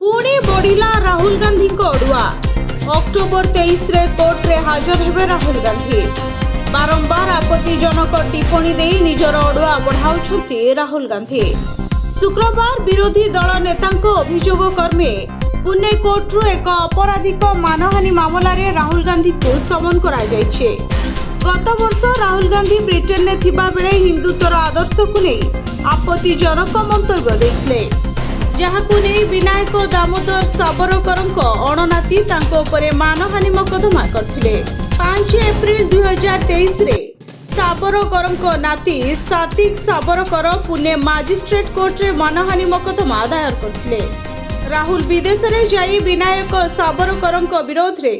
पुणे बढ़िला राहुल गांधी को अड़ुआ अक्टोबर 23 रे कोर्ट रे हाजर हेबे राहुल गांधी। बारंबार आपत्तिजनक टिप्पणी दे निजर अड़ुआ बढ़ाउछंती राहुल गांधी। शुक्रवार विरोधी दल नेतांको अभियोग कर्मे पुणे कोर्टरू एक अपराधिक मानहानि मामला रे राहुल गांधी को समन करा जायछे। गत वर्ष राहुल गांधी ब्रिटेन में थिबा बेले हिंदुत्वर आदर्श को नहीं आपत्तिजनक मंतव्य देथिले, जहाकु नहीं विनायक दामोदर सावरकर अणनाती तांको उपरे मानहानि मकदमा करथिले। 5 एप्रिल 2023 रे सावरकर नाती सातिक सावरकर पुणे मजिस्ट्रेट कोर्ट रे मानहानि मकदमा दायर करथिले। राहुल विदेश रे जाई विनायक सावरकर विरोध रे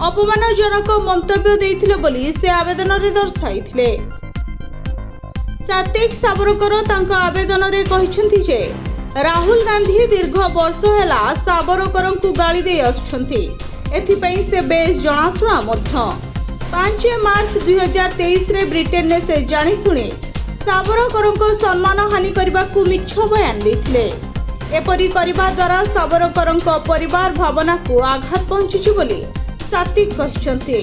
अपमानजनक मंतव्य देथिले बोली से आवेदन रे दर्शाइथिले। सातिक सावरकर तांको आवेदन रे कहिसंती जे राहुल गांधी दीर्घ वर्ष हेला सावरकर को गाली दे आछंती, एथिपई से बेस जणाशुना मध्य। 5 मार्च 2023 रे ब्रिटेन ने से जानी सुनी सावरकर को सम्मान हानि करबा को मिछ बयान देथिले। एपरि करबा द्वारा सावरकर परिवार भावना को आघात पहुंची बोली सातिक कहिसंती।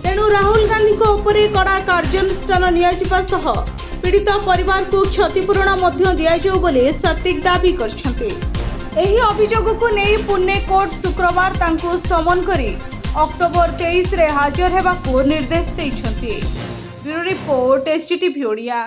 तेणु राहुल गांधी को ऊपर कड़ा कार्यानुष्ठान नियाजिबा सह पीड़ित परिवार को क्षतिपूरण मध्य दियाजाऊ बोली सातिक दाबी करछंती। एही अभियोग को नहीं पुणे कोर्ट शुक्रवार तांको समन करी अक्टोबर 23 रे हाजर हेबाकू निर्देश दैछंती। Bureau report STTV Odia.